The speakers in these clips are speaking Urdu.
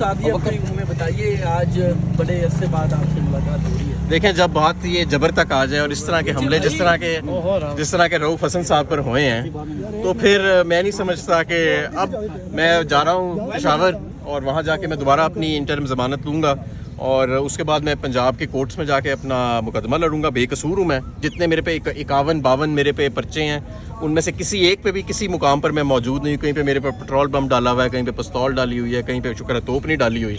ہمیں بتائیے آج بڑے عرصے بعد آپ سے ملاقات ہو رہی ہے. دیکھیں جب بات یہ جبر تک آ جائے اور اس طرح کے حملے جس طرح کے رؤوف حسن صاحب پر ہوئے ہیں تو پھر میں نہیں سمجھتا کہ اب میں جا رہا ہوں پشاور اور وہاں جا کے میں دوبارہ اپنی انٹرم ضمانت لوں گا اور اس کے بعد میں پنجاب کے کورٹس میں جا کے اپنا مقدمہ لڑوں گا. بے قصور ہوں میں. جتنے میرے پہ 51-52 میرے پہ پرچے ہیں ان میں سے کسی ایک پہ بھی کسی مقام پر میں موجود نہیں. کہیں پہ میرے پہ پٹرول بم ڈالا ہوا ہے, کہیں پہ پستول ڈالی ہوئی ہے, کہیں پہ شکر ہے توپ نہیں ڈالی ہوئی.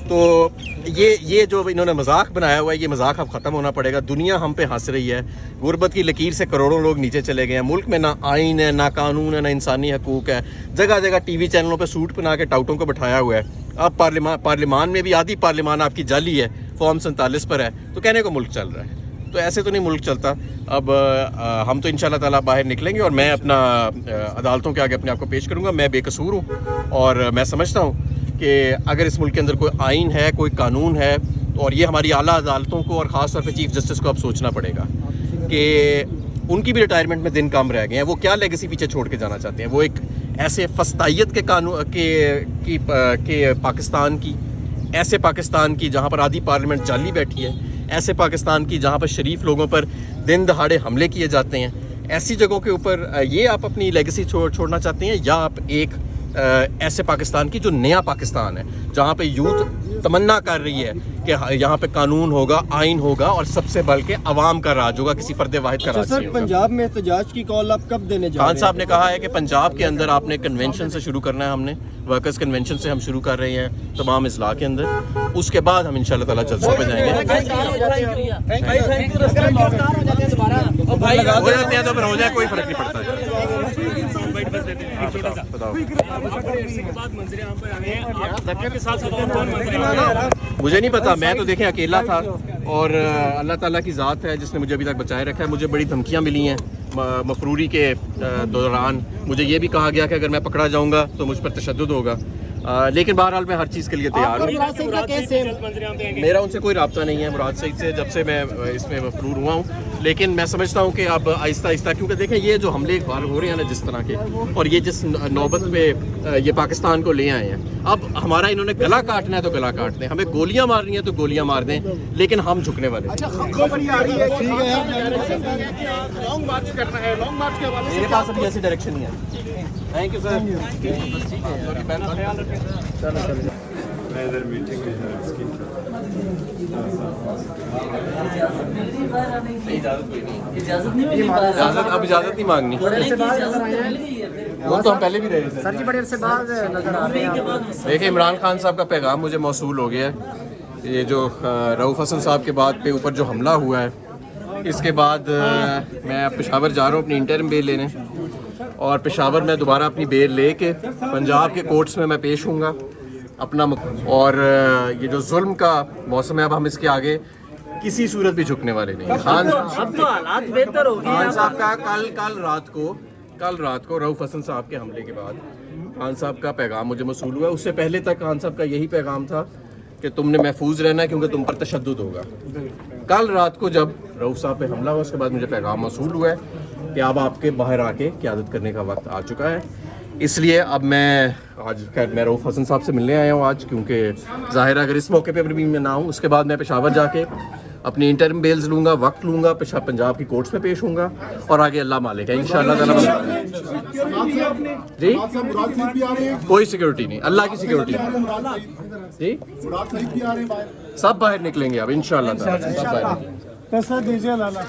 تو یہ جو انہوں نے مذاق بنایا ہوا ہے یہ مذاق اب ختم ہونا پڑے گا. دنیا ہم پہ ہنس رہی ہے. غربت کی لکیر سے کروڑوں لوگ نیچے چلے گئے ہیں. ملک میں نہ آئین ہے, نہ قانون ہے, نہ انسانی حقوق ہے. جگہ جگہ ٹی وی چینلوں پہ سوٹ پہنا کے ٹاؤٹوں کو بٹھایا ہوا ہے. اب پارلیمان میں بھی آدھی پارلیمان آپ کی جعلی ہے, فارم 47 پر ہے, تو کہنے کو ملک چل رہا ہے. تو ایسے تو نہیں ملک چلتا. اب ہم تو انشاءاللہ تعالیٰ باہر نکلیں گے اور میں اپنا عدالتوں کے آگے اپنے آپ کو پیش کروں گا. میں بے قصور ہوں اور میں سمجھتا ہوں کہ اگر اس ملک کے اندر کوئی آئین ہے, کوئی قانون ہے, اور یہ ہماری اعلیٰ عدالتوں کو اور خاص طور پہ چیف جسٹس کو اب سوچنا پڑے گا کہ ان کی بھی ریٹائرمنٹ میں دن کم رہ گئے ہیں. وہ کیا لیگیسی پیچھے چھوڑ کے جانا چاہتے ہیں. وہ ایک ایسے فسطائیت کے قانون کے پاکستان کی, ایسے پاکستان کی جہاں پر آدھی پارلیمنٹ جعلی بیٹھی ہے, ایسے پاکستان کی جہاں پر شریف لوگوں پر دن دہاڑے حملے کیے جاتے ہیں. ایسی جگہوں کے اوپر یہ آپ اپنی لیگیسی چھوڑنا چاہتے ہیں, یا آپ ایک ایسے پاکستان کی جو نیا پاکستان ہے جہاں پہ یوتھ تمنا کر رہی ہے کہ یہاں پہ قانون ہوگا, آئین ہوگا اور سب سے بڑھ کے عوام کا راج ہوگا, کسی فرد واحد کا راج نہیں ہوگا. پنجاب میں احتجاج کی کال آپ کب دینے جا رہے ہیں؟ خان صاحب نے کہا ہے کہ پنجاب کے اندر آپ نے کنونشن سے شروع کرنا ہے. ہم نے ورکرز کنونشن سے ہم شروع کر رہے ہیں تمام اضلاع کے اندر. اس کے بعد ہم انشاءاللہ تعالیٰ جلسوں پہ جائیں گے. ہو جاتے ہیں تو پھر ہو جائے, کوئی فرق نہیں پڑتا. مجھے نہیں پتا, میں تو دیکھیں اکیلا تھا اور اللہ تعالیٰ کی ذات ہے جس نے مجھے ابھی تک بچائے رکھا ہے. مجھے بڑی دھمکیاں ملی ہیں مفروری کے دوران. مجھے یہ بھی کہا گیا کہ اگر میں پکڑا جاؤں گا تو مجھ پر تشدد ہوگا, لیکن بہرحال میں ہر چیز کے لیے تیار ہوں. میرا ان سے کوئی رابطہ نہیں ہے مراد سعید سے, جب سے میں اس میں مفرور ہوا ہوں. لیکن میں سمجھتا ہوں کہ اب آہستہ آہستہ, کیونکہ دیکھیں یہ جو حملے اقبال ہو رہے ہیں نا جس طرح کے, اور یہ جس نوبت پہ یہ پاکستان کو لے آئے ہیں, اب ہمارا انہوں نے گلا کاٹنا ہے تو گلا کاٹ دیں, ہمیں گولیاں مارنی ہیں تو گولیاں مار دیں, لیکن ہم جھکنے والے. میرے پاس ابھی ایسی ڈائریکشن نہیں ہے. Thank you sir. اجازت نہیں مانگنی, وہ تو ہم پہلے بھی رہے تھے. سر جی بڑے عرصے بعد نظر آ رہے ہیں. دیکھیں عمران خان صاحب کا پیغام مجھے موصول ہو گیا ہے. یہ جو رؤوف حسن صاحب کے بعد پہ اوپر جو حملہ ہوا ہے, اس کے بعد میں پشاور جا رہا ہوں اپنی انٹرم بیل لینے, اور پشاور میں دوبارہ اپنی بیل لے کے پنجاب کے کورٹس میں میں پیش ہوں گا اپنا. اور یہ جو ظلم کا موسم ہے, اب ہم اس کے آگے کسی صورت بھی جھکنے والے نہیں. خان صاحب کا کل رات کو رؤوف حسن صاحب کے حملے کے بعد خان صاحب کا پیغام مجھے موصول ہوا ہے. اس سے پہلے تک خان صاحب کا یہی پیغام تھا کہ تم نے محفوظ رہنا ہے کیونکہ تم پر تشدد ہوگا. کل رات کو جب رؤوف صاحب پہ حملہ ہوا اس کے بعد مجھے پیغام موصول ہوا ہے کہ اب آپ کے باہر آ کے قیادت کرنے کا وقت آ چکا ہے. اس لیے اب میں آج خیر میں رؤوف حسن صاحب سے ملنے آیا ہوں آج, کیونکہ ظاہر ہے اگر اس موقع پہ بھی میں نہ ہوں, اس کے بعد میں پشاور جا کے اپنی انٹرم بیلز لوں گا, وقت لوں گا, پنجاب کی کورٹس میں پیش ہوں گا, اور آگے اللہ مالک ہے انشاءاللہ تعالیٰ. جی کوئی سیکورٹی نہیں, اللہ کی سیکورٹی جی, سب باہر نکلیں گے اب انشاءاللہ تعالیٰ, سب باہر. پیسہ دیجیے لالا.